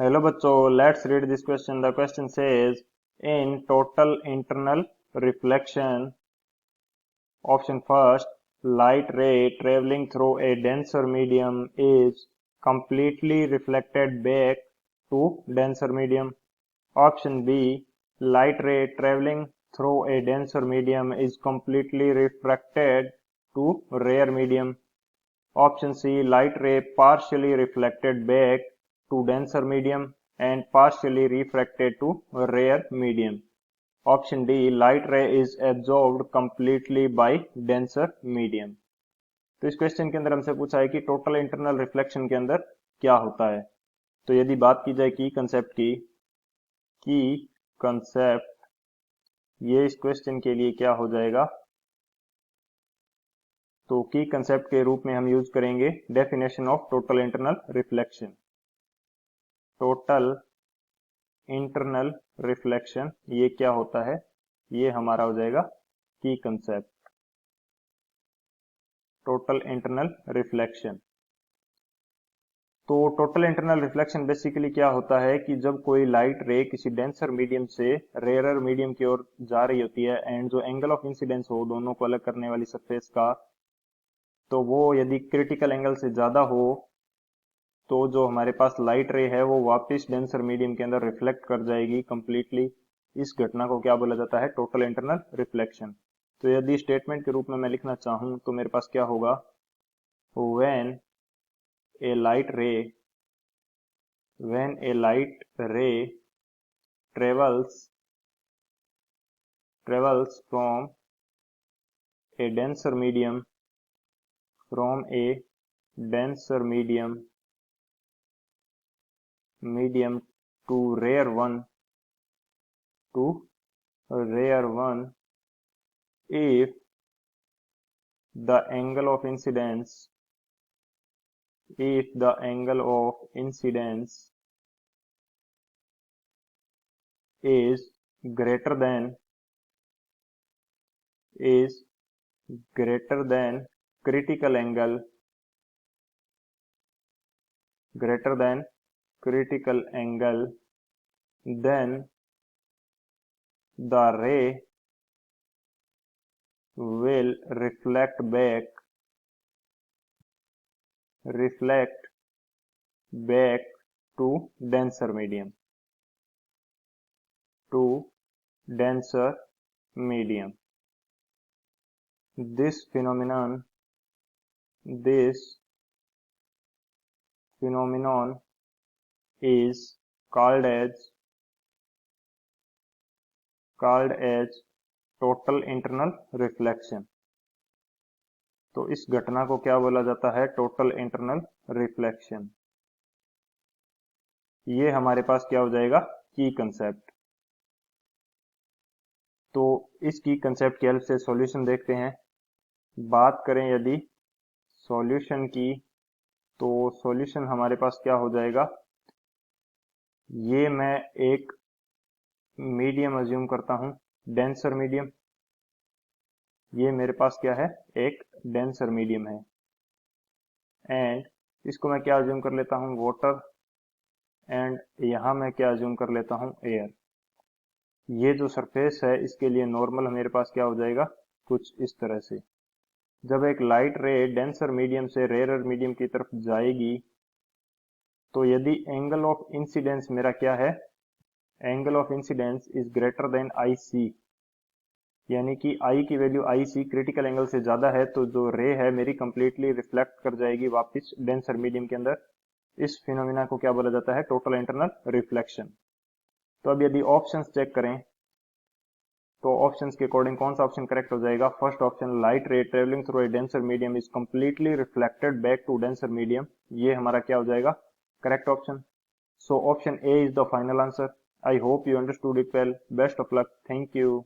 Hello बच्चों, let's read this question. The question says, in total internal reflection, option first, light ray traveling through a denser medium is completely reflected back to denser medium. Option B, light ray traveling through a denser medium is completely refracted to rare medium. Option C, light ray partially reflected back to denser medium and partially refracted to rare medium. Option D, light ray is absorbed completely by denser medium. तो इस question के अंदर हमसे पूछा है कि total internal reflection के अंदर क्या होता है। तो यदि बात की जाए की कंसेप्ट ये इस क्वेश्चन के लिए क्या हो जाएगा, तो की कंसेप्ट के रूप में हम यूज करेंगे definition of total internal reflection. Total internal reflection ये क्या होता है, ये हमारा हो जाएगा की कंसेप्ट। टोटल इंटरनल रिफ्लेक्शन, तो टोटल इंटरनल रिफ्लेक्शन बेसिकली क्या होता है कि जब कोई लाइट रे किसी डेंसर मीडियम से रेयरर मीडियम की ओर जा रही होती है एंड जो एंगल ऑफ इंसिडेंस हो दोनों को अलग करने वाली सरफेस का, तो वो यदि क्रिटिकल एंगल से ज्यादा हो तो जो हमारे पास लाइट रे है वो वापस डेंसर मीडियम के अंदर रिफ्लेक्ट कर जाएगी कंप्लीटली। इस घटना को क्या बोला जाता है, टोटल इंटरनल रिफ्लेक्शन। तो यदि स्टेटमेंट के रूप में मैं लिखना चाहूं तो मेरे पास क्या होगा, व्हेन ए लाइट रे travels from a denser medium to rare one if the angle of incidence is greater than critical angle then the ray will reflect back to denser medium. This phenomenon is called as total internal reflection. तो इस घटना को क्या बोला जाता है, total internal reflection. ये हमारे पास क्या हो जाएगा, की कंसेप्ट। तो इस की कंसेप्ट की हेल्प से सॉल्यूशन देखते हैं। बात करें यदि सॉल्यूशन की, तो सॉल्यूशन हमारे पास क्या हो जाएगा, ये मैं एक मीडियम अज्यूम करता हूं, डेंसर मीडियम। ये मेरे पास क्या है, एक डेंसर मीडियम है एंड इसको मैं क्या अज्यूम कर लेता हूं, वाटर, एंड यहां मैं क्या अज्यूम कर लेता हूं, एयर। ये जो सरफेस है इसके लिए नॉर्मल मेरे पास क्या हो जाएगा, कुछ इस तरह से। जब एक लाइट रे डेंसर मीडियम से रेयरर मीडियम की तरफ जाएगी तो यदि एंगल ऑफ इंसिडेंस मेरा क्या है, angle of incidence is greater than I C, यानी कि आई की वैल्यू आई सी क्रिटिकल एंगल से ज्यादा है, तो जो रे है मेरी कंप्लीटली रिफ्लेक्ट कर जाएगी वापस डेंसर मीडियम के अंदर। इस फिनोमिना को क्या बोला जाता है, टोटल इंटरनल रिफ्लेक्शन। तो अब यदि ऑप्शंस चेक करें तो ऑप्शंस के अकॉर्डिंग कौन सा ऑप्शन करेक्ट हो जाएगा, first option, light ray travelling through a denser medium is completely reflected back to denser medium, ये हमारा क्या हो जाएगा, correct option. So option A is the final answer. I hope you understood it well. Best of luck. Thank you.